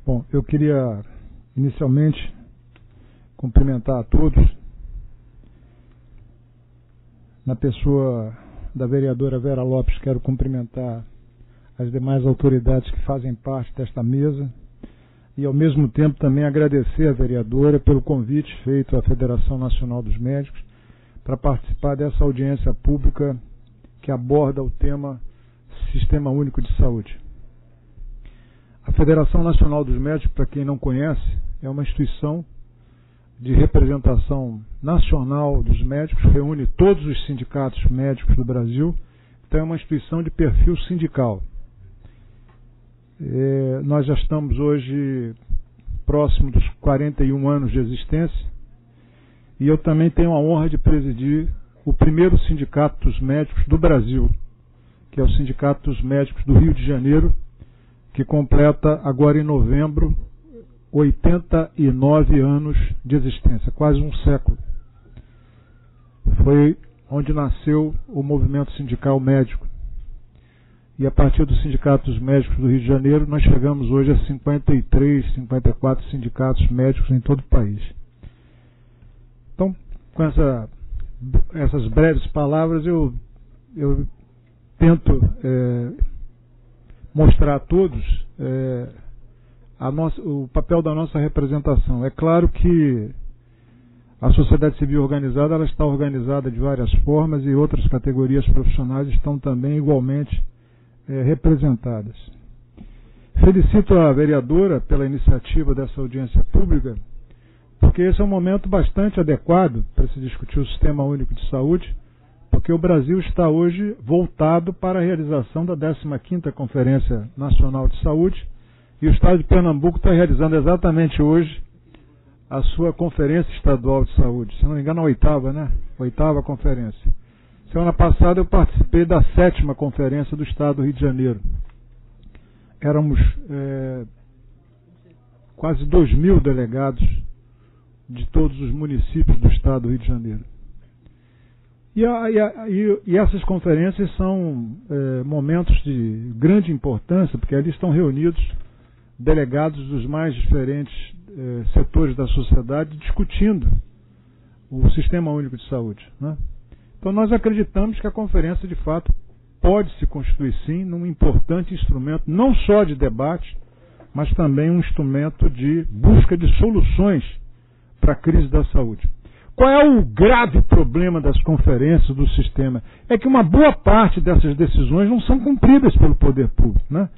Bom, eu queria inicialmente cumprimentar a todos, na pessoa da vereadora Vera Lopes. Quero cumprimentar as demais autoridades que fazem parte desta mesa e, ao mesmo tempo, também agradecer a vereadora pelo convite feito à Federação Nacional dos Médicos para participar dessa audiência pública que aborda o tema Sistema Único de Saúde. A Federação Nacional dos Médicos, para quem não conhece, é uma instituição de representação nacional dos médicos, reúne todos os sindicatos médicos do Brasil, então é uma instituição de perfil sindical. Nós já estamos hoje próximo dos 41 anos de existência e eu também tenho a honra de presidir o primeiro sindicato dos médicos do Brasil, que é o Sindicato dos Médicos do Rio de Janeiro, que completa agora em novembro 89 anos de existência, quase um século. Foi onde nasceu o movimento sindical médico. E a partir do Sindicato dos Médicos do Rio de Janeiro, nós chegamos hoje a 53, 54 sindicatos médicos em todo o país. Então, com essas breves palavras, eu tento mostrar a todos o papel da nossa representação. É claro que a sociedade civil organizada ela está organizada de várias formas e outras categorias profissionais estão também igualmente representadas. Felicito a vereadora pela iniciativa dessa audiência pública, porque esse é um momento bastante adequado para se discutir o Sistema Único de Saúde, porque o Brasil está hoje voltado para a realização da 15ª Conferência Nacional de Saúde e o Estado de Pernambuco está realizando exatamente hoje a sua Conferência Estadual de Saúde, se não me engano a 8ª, né? 8ª Conferência. Semana passada eu participei da 7ª Conferência do Estado do Rio de Janeiro. Éramos quase 2.000 delegados de todos os municípios do Estado do Rio de Janeiro. E essas conferências são momentos de grande importância, porque ali estão reunidos delegados dos mais diferentes setores da sociedade discutindo o Sistema Único de Saúde, né? Então nós acreditamos que a conferência de fato pode se constituir sim num importante instrumento, não só de debate, mas também um instrumento de busca de soluções para a crise da saúde. Qual é o grave problema das conferências do sistema? É que uma boa parte dessas decisões não são cumpridas pelo poder público, né?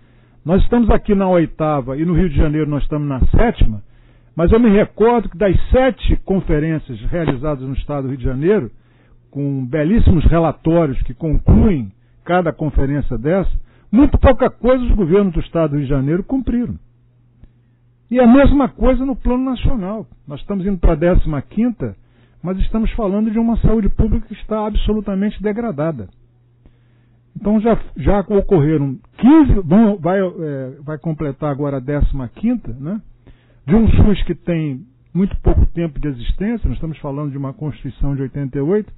Nós estamos aqui na 8ª e no Rio de Janeiro nós estamos na 7ª, mas eu me recordo que das 7 conferências realizadas no Estado do Rio de Janeiro, com belíssimos relatórios que concluem cada conferência dessa, muito pouca coisa os governos do Estado do Rio de Janeiro cumpriram. E a mesma coisa no plano nacional. Nós estamos indo para a 15ª, mas estamos falando de uma saúde pública que está absolutamente degradada. Então já ocorreram 15, vai completar agora a 15ª, né? De um SUS que tem muito pouco tempo de existência, nós estamos falando de uma Constituição de 88,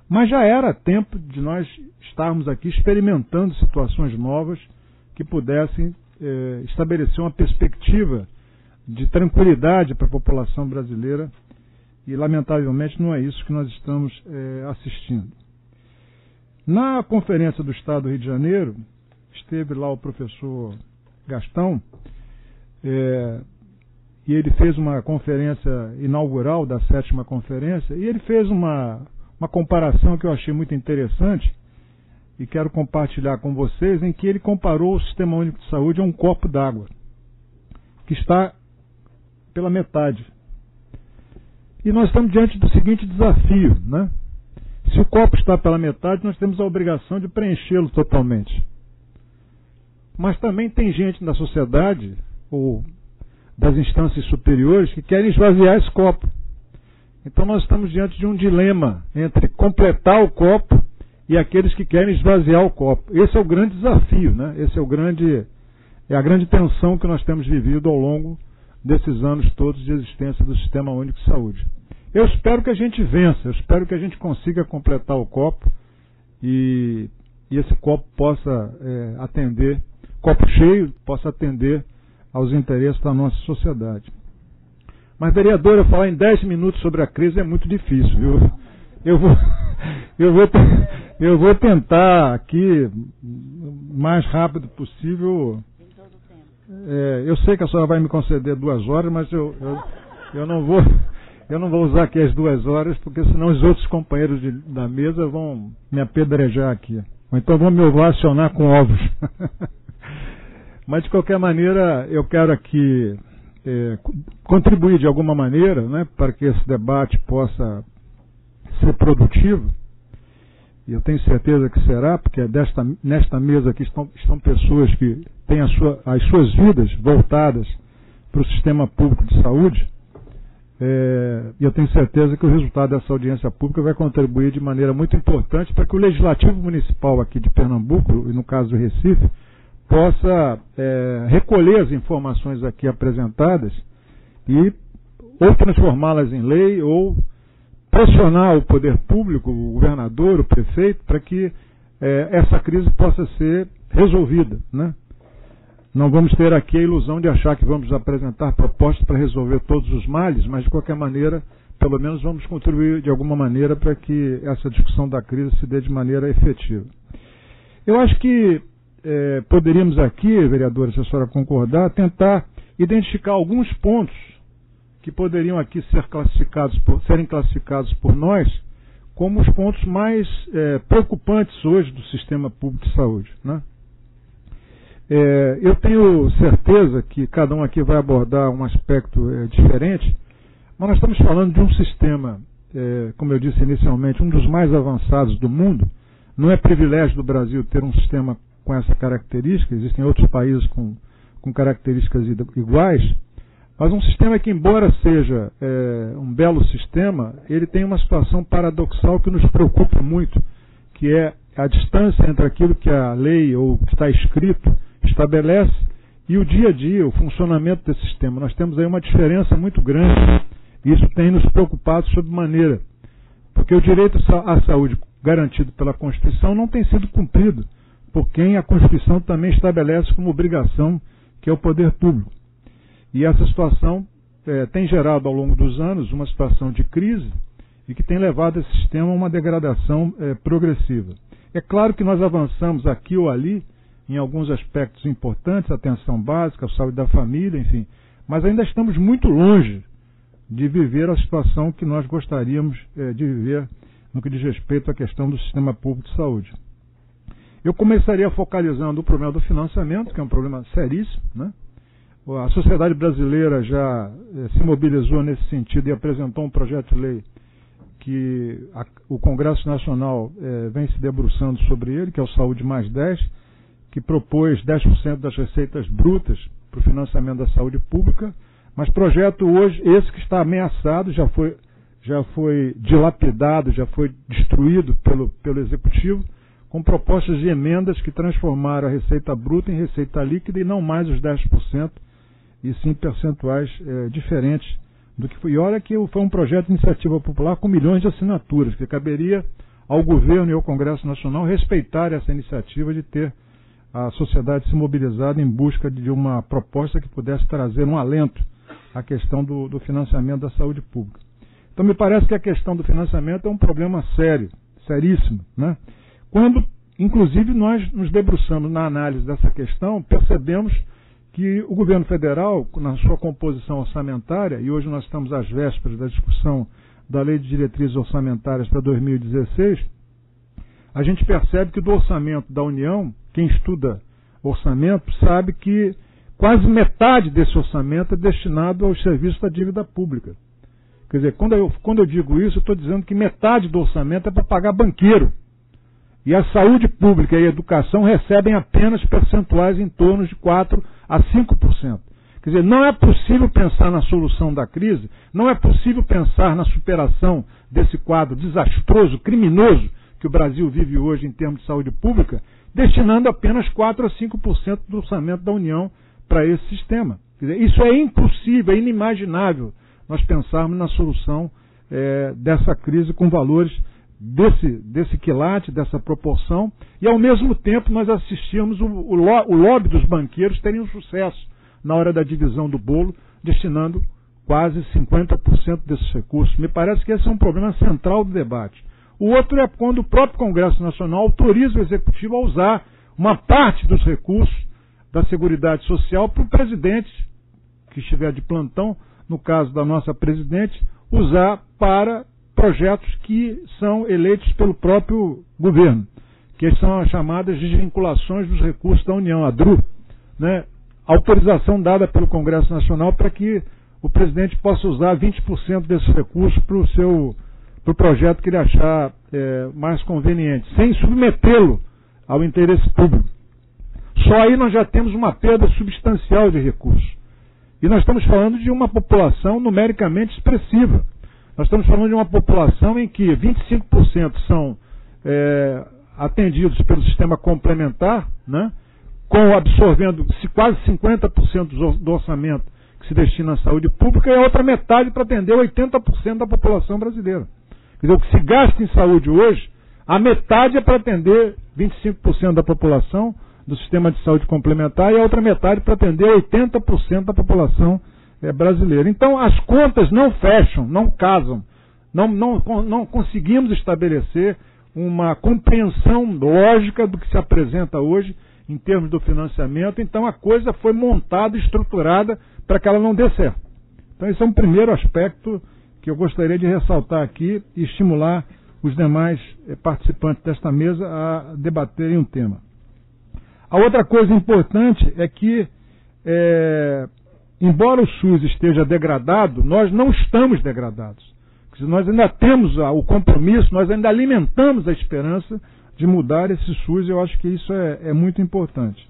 mas já era tempo de nós estarmos aqui experimentando situações novas que pudessem estabelecer uma perspectiva de tranquilidade para a população brasileira e, lamentavelmente, não é isso que nós estamos assistindo. Na Conferência do Estado do Rio de Janeiro, esteve lá o professor Gastão, e ele fez uma conferência inaugural da 7ª Conferência, e ele fez uma comparação que eu achei muito interessante, e quero compartilhar com vocês, em que ele comparou o Sistema Único de Saúde a um copo d'água, que está pela metade. E nós estamos diante do seguinte desafio, né? Se o copo está pela metade, nós temos a obrigação de preenchê-lo totalmente. Mas também tem gente na sociedade, ou das instâncias superiores, que querem esvaziar esse copo. Então nós estamos diante de um dilema entre completar o copo e aqueles que querem esvaziar o copo. Esse é o grande desafio, né? Esse é a grande tensão que nós temos vivido ao longo desses anos todos de existência do Sistema Único de Saúde. Eu espero que a gente vença, eu espero que a gente consiga completar o copo e esse copo possa atender, copo cheio, possa atender aos interesses da nossa sociedade. Mas, vereador, eu falar em 10 minutos sobre a crise é muito difícil, viu? Eu vou tentar aqui, o mais rápido possível. Eu sei que a senhora vai me conceder 2 horas, mas eu não vou usar aqui as 2 horas, porque senão os outros companheiros da mesa vão me apedrejar aqui. Ou então vão me ovacionar com ovos. Mas, de qualquer maneira, eu quero aqui contribuir de alguma maneira, né, para que esse debate possa ser produtivo. E eu tenho certeza que será, porque nesta mesa aqui estão pessoas que têm as suas vidas voltadas para o sistema público de saúde. E eu tenho certeza que o resultado dessa audiência pública vai contribuir de maneira muito importante para que o Legislativo Municipal aqui de Pernambuco, e no caso do Recife, possa recolher as informações aqui apresentadas e ou transformá-las em lei ou pressionar o poder público, o governador, o prefeito, para que essa crise possa ser resolvida, né? Não vamos ter aqui a ilusão de achar que vamos apresentar propostas para resolver todos os males, mas de qualquer maneira, pelo menos vamos contribuir de alguma maneira para que essa discussão da crise se dê de maneira efetiva. Eu acho que poderíamos aqui, vereadora, se a senhora concordar, tentar identificar alguns pontos que poderiam aqui serem classificados por nós como os pontos mais preocupantes hoje do sistema público de saúde, né? Eu tenho certeza que cada um aqui vai abordar um aspecto diferente, mas nós estamos falando de um sistema, como eu disse inicialmente, um dos mais avançados do mundo. Não é privilégio do Brasil ter um sistema com essa característica, existem outros países com características iguais, mas um sistema que, embora seja um belo sistema, ele tem uma situação paradoxal que nos preocupa muito, que é a distância entre aquilo que a lei ou que está escrito estabelece e o dia a dia, o funcionamento desse sistema. Nós temos aí uma diferença muito grande e isso tem nos preocupado sobremaneira, porque o direito à saúde garantido pela Constituição não tem sido cumprido por quem a Constituição também estabelece como obrigação, que é o poder público. E essa situação tem gerado ao longo dos anos uma situação de crise e que tem levado esse sistema a uma degradação progressiva. É claro que nós avançamos aqui ou ali em alguns aspectos importantes, a atenção básica, a saúde da família, enfim, mas ainda estamos muito longe de viver a situação que nós gostaríamos de viver no que diz respeito à questão do sistema público de saúde. Eu começaria focalizando o problema do financiamento, que é um problema seríssimo, né? A sociedade brasileira já se mobilizou nesse sentido e apresentou um projeto de lei que o Congresso Nacional vem se debruçando sobre ele, que é o Saúde Mais 10, que propôs 10% das receitas brutas para o financiamento da saúde pública, mas projeto hoje, esse que está ameaçado, já foi dilapidado, já foi destruído pelo Executivo, com propostas de emendas que transformaram a receita bruta em receita líquida e não mais os 10%, e sim percentuais diferentes do que foi. E olha que foi um projeto de iniciativa popular com milhões de assinaturas, que caberia ao governo e ao Congresso Nacional respeitar essa iniciativa de ter a sociedade se mobilizada em busca de uma proposta que pudesse trazer um alento à questão do financiamento da saúde pública. Então me parece que a questão do financiamento é um problema sério, seríssimo, né? Quando, inclusive, nós nos debruçamos na análise dessa questão, percebemos que o governo federal, na sua composição orçamentária, e hoje nós estamos às vésperas da discussão da Lei de Diretrizes Orçamentárias para 2016, a gente percebe que do orçamento da União, quem estuda orçamento sabe que quase metade desse orçamento é destinado aos serviços da dívida pública. Quer dizer, quando eu digo isso, eu estou dizendo que metade do orçamento é para pagar banqueiro. E a saúde pública e a educação recebem apenas percentuais em torno de 4% a 5%. Quer dizer, não é possível pensar na solução da crise, não é possível pensar na superação desse quadro desastroso, criminoso, que o Brasil vive hoje em termos de saúde pública, destinando apenas 4% a 5% do orçamento da União para esse sistema. Quer dizer, isso é impossível, é inimaginável nós pensarmos na solução dessa crise com valores desse quilate, dessa proporção, e ao mesmo tempo nós assistimos o lobby dos banqueiros terem um sucesso na hora da divisão do bolo, destinando quase 50% desses recursos. Me parece que esse é um problema central do debate. O outro é quando o próprio Congresso Nacional autoriza o Executivo a usar uma parte dos recursos da Seguridade Social para o presidente, que estiver de plantão, no caso da nossa presidente, usar para projetos que são eleitos pelo próprio governo, que são as chamadas desvinculações dos recursos da União, a DRU, né? Autorização dada pelo Congresso Nacional para que o presidente possa usar 20% desses recursos para o projeto que ele achar mais conveniente, sem submetê-lo ao interesse público. Só aí nós já temos uma perda substancial de recursos. E nós estamos falando de uma população numericamente expressiva. Nós estamos falando de uma população em que 25% são atendidos pelo sistema complementar, né, absorvendo quase 50% do orçamento que se destina à saúde pública, e a outra metade para atender 80% da população brasileira. Quer dizer, o que se gasta em saúde hoje, a metade é para atender 25% da população do sistema de saúde complementar e a outra metade para atender 80% da população brasileira. Então, as contas não fecham, não casam, não conseguimos estabelecer uma compreensão lógica do que se apresenta hoje em termos do financiamento. Então, a coisa foi montada, estruturada para que ela não dê certo. Então, esse é um primeiro aspecto que eu gostaria de ressaltar aqui e estimular os demais participantes desta mesa a debaterem um tema. A outra coisa importante é que, embora o SUS esteja degradado, nós não estamos degradados. Nós ainda temos o compromisso, nós ainda alimentamos a esperança de mudar esse SUS, e eu acho que isso é muito importante.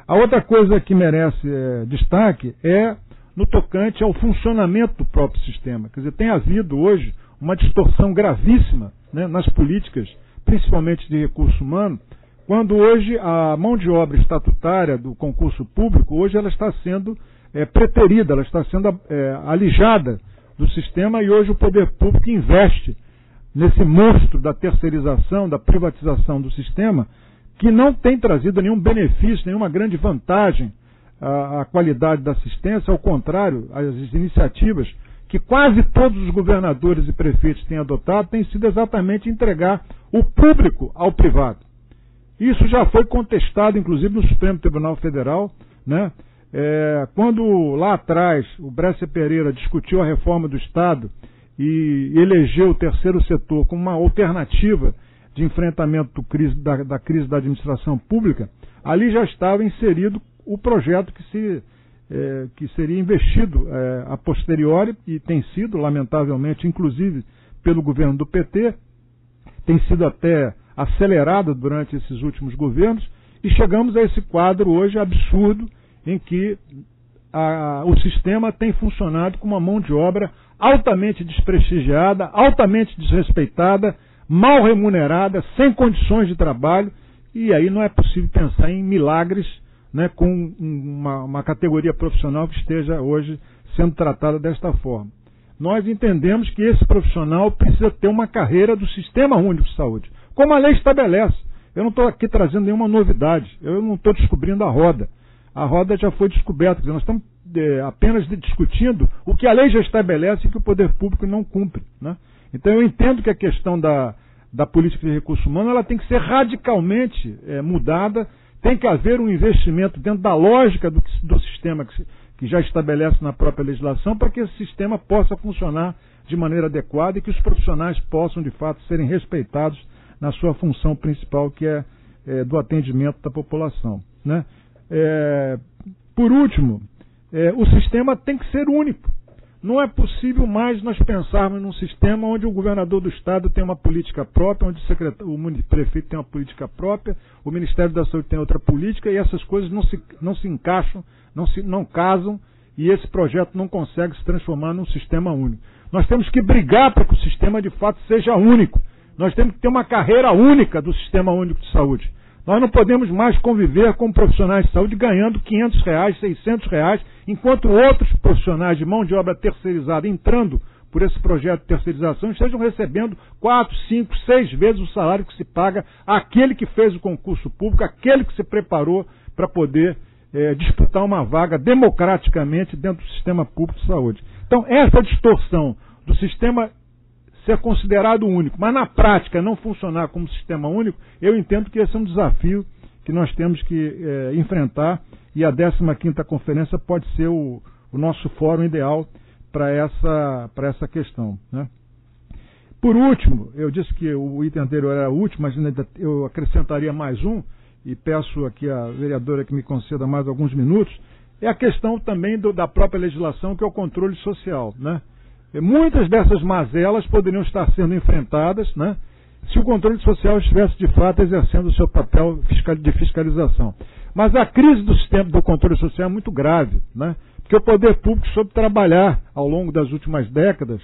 A outra coisa que merece destaque é no tocante ao funcionamento do próprio sistema. Quer dizer, tem havido hoje uma distorção gravíssima, né, nas políticas, principalmente de recurso humano, quando hoje a mão de obra estatutária do concurso público, hoje ela está sendo preterida, ela está sendo alijada do sistema, e hoje o poder público investe nesse monstro da terceirização, da privatização do sistema, que não tem trazido nenhum benefício, nenhuma grande vantagem à qualidade da assistência. Ao contrário, as iniciativas que quase todos os governadores e prefeitos têm adotado têm sido exatamente entregar o público ao privado. Isso já foi contestado, inclusive, no Supremo Tribunal Federal, né? Quando lá atrás o Brescia Pereira discutiu a reforma do Estado e elegeu o terceiro setor como uma alternativa de enfrentamento da crise da administração pública, ali já estava inserido o projeto que seria investido a posteriori, e tem sido, lamentavelmente, inclusive pelo governo do PT, tem sido até acelerado durante esses últimos governos, e chegamos a esse quadro hoje absurdo em que o sistema tem funcionado com uma mão de obra altamente desprestigiada, altamente desrespeitada, mal remunerada, sem condições de trabalho, e aí não é possível pensar em milagres, né, com uma categoria profissional que esteja hoje sendo tratada desta forma. Nós entendemos que esse profissional precisa ter uma carreira do Sistema Único de Saúde, como a lei estabelece. Eu não estou aqui trazendo nenhuma novidade, eu não estou descobrindo a roda. A roda já foi descoberta, quer dizer, nós estamos apenas discutindo o que a lei já estabelece e que o poder público não cumpre, né? Então eu entendo que a questão da política de recursos humanos ela tem que ser radicalmente mudada, tem que haver um investimento dentro da lógica do sistema que já estabelece na própria legislação, para que esse sistema possa funcionar de maneira adequada e que os profissionais possam, de fato, serem respeitados na sua função principal, que é do atendimento da população, né? Por último, o sistema tem que ser único. Não é possível mais nós pensarmos num sistema onde o governador do Estado tem uma política própria, onde o prefeito tem uma política própria, o Ministério da Saúde tem outra política, e essas coisas não se encaixam, não casam, e esse projeto não consegue se transformar num sistema único. Nós temos que brigar para que o sistema de fato seja único. Nós temos que ter uma carreira única do Sistema Único de Saúde. Nós não podemos mais conviver com profissionais de saúde ganhando R$500, R$600, enquanto outros profissionais de mão de obra terceirizada entrando por esse projeto de terceirização estejam recebendo 4, 5, 6 vezes o salário que se paga àquele que fez o concurso público, aquele que se preparou para poder disputar uma vaga democraticamente dentro do sistema público de saúde. Então, essa distorção do sistema ser considerado único, mas na prática não funcionar como sistema único, eu entendo que esse é um desafio que nós temos que enfrentar, e a 15ª conferência pode ser o nosso fórum ideal para essa questão, né? Por último, eu disse que o item anterior era o último, mas eu acrescentaria mais um, e peço aqui à vereadora que me conceda mais alguns minutos, é a questão também da própria legislação, que é o controle social, né? Muitas dessas mazelas poderiam estar sendo enfrentadas, né, se o controle social estivesse de fato exercendo o seu papel de fiscalização. Mas a crise do sistema do controle social é muito grave, né, porque o poder público soube trabalhar ao longo das últimas décadas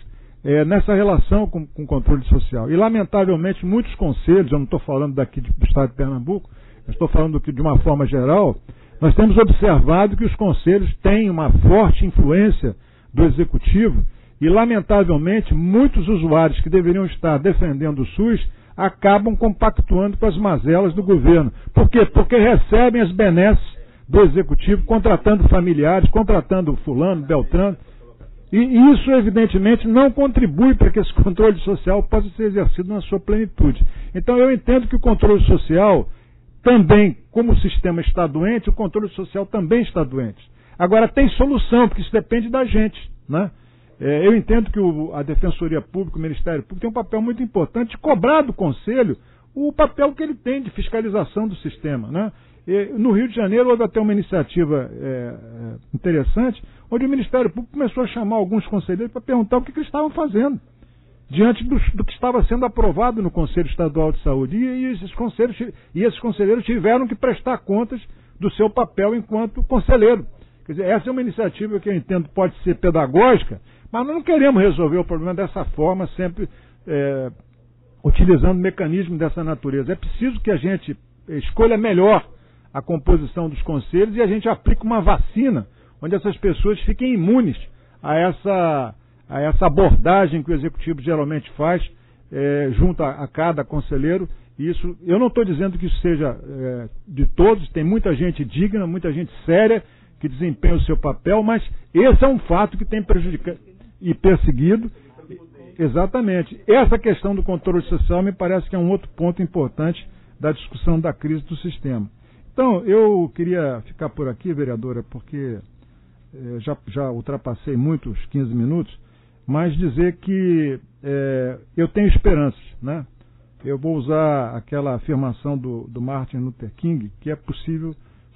nessa relação com o controle social. E, lamentavelmente, muitos conselhos, eu não estou falando daqui do estado de Pernambuco, eu estou falando de uma forma geral, nós temos observado que os conselhos têm uma forte influência do executivo. E, lamentavelmente, muitos usuários que deveriam estar defendendo o SUS acabam compactuando com as mazelas do governo. Por quê? Porque recebem as benesses do executivo, contratando familiares, contratando fulano, beltrano. E isso, evidentemente, não contribui para que esse controle social possa ser exercido na sua plenitude. Então, eu entendo que o controle social também, como o sistema está doente, o controle social também está doente. Agora, tem solução, porque isso depende da gente, né? Eu entendo que a Defensoria Pública, o Ministério Público, tem um papel muito importante de cobrar do Conselho o papel que ele tem de fiscalização do sistema, né? No Rio de Janeiro houve até uma iniciativa interessante, onde o Ministério Público começou a chamar alguns conselheiros para perguntar o que eles estavam fazendo diante do que estava sendo aprovado no Conselho Estadual de Saúde. E esses conselheiros tiveram que prestar contas do seu papel enquanto conselheiro. Quer dizer, essa é uma iniciativa que eu entendo pode ser pedagógica, mas nós não queremos resolver o problema dessa forma, sempre utilizando mecanismos dessa natureza. É preciso que a gente escolha melhor a composição dos conselhos e a gente aplique uma vacina onde essas pessoas fiquem imunes a essa abordagem que o executivo geralmente faz junto a cada conselheiro. Isso, eu não estou dizendo que isso seja de todos, tem muita gente digna, muita gente séria que desempenha o seu papel, mas esse é um fato que tem prejudicado e perseguido. Exatamente. Essa questão do controle social me parece que é um outro ponto importante da discussão da crise do sistema. Então, eu queria ficar por aqui, vereadora, porque já ultrapassei muito os 15 minutos, mas dizer que eu tenho esperanças, né? Eu vou usar aquela afirmação do Martin Luther King, que é possível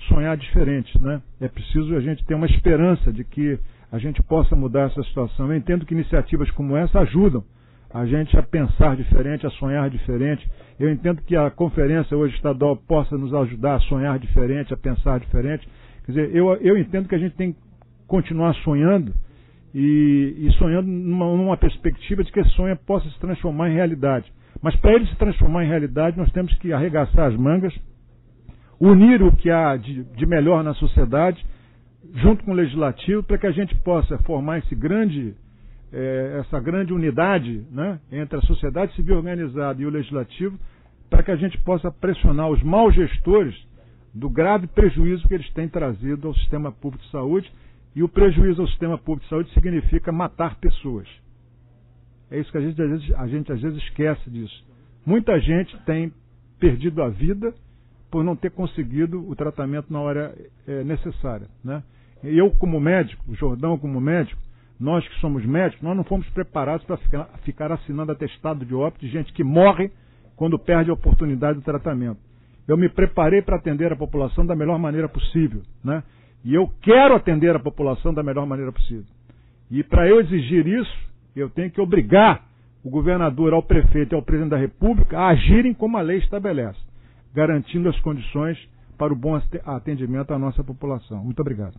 sonhar diferente, né? É preciso a gente ter uma esperança de que a gente possa mudar essa situação. Eu entendo que iniciativas como essa ajudam a gente a pensar diferente, a sonhar diferente. Eu entendo que a conferência hoje estadual possa nos ajudar a sonhar diferente, a pensar diferente. Quer dizer, eu entendo que a gente tem que continuar sonhando e sonhando numa perspectiva de que esse sonho possa se transformar em realidade. Mas para ele se transformar em realidade, nós temos que arregaçar as mangas, unir o que há de melhor na sociedade, junto com o legislativo, para que a gente possa formar essa grande unidade, né, entre a sociedade civil organizada e o legislativo, para que a gente possa pressionar os maus gestores do grave prejuízo que eles têm trazido ao sistema público de saúde. E o prejuízo ao sistema público de saúde significa matar pessoas. É isso que a gente às vezes esquece disso. Muita gente tem perdido a vida por não ter conseguido o tratamento na hora necessária, né? Eu, como médico, o Jordão como médico, nós que somos médicos, nós não fomos preparados para ficar assinando atestado de óbito de gente que morre quando perde a oportunidade do tratamento. Eu me preparei para atender a população da melhor maneira possível, né? E eu quero atender a população da melhor maneira possível. E para eu exigir isso, eu tenho que obrigar o governador, ao prefeito e ao presidente da República a agirem como a lei estabelece, garantindo as condições para o bom atendimento à nossa população. Muito obrigado.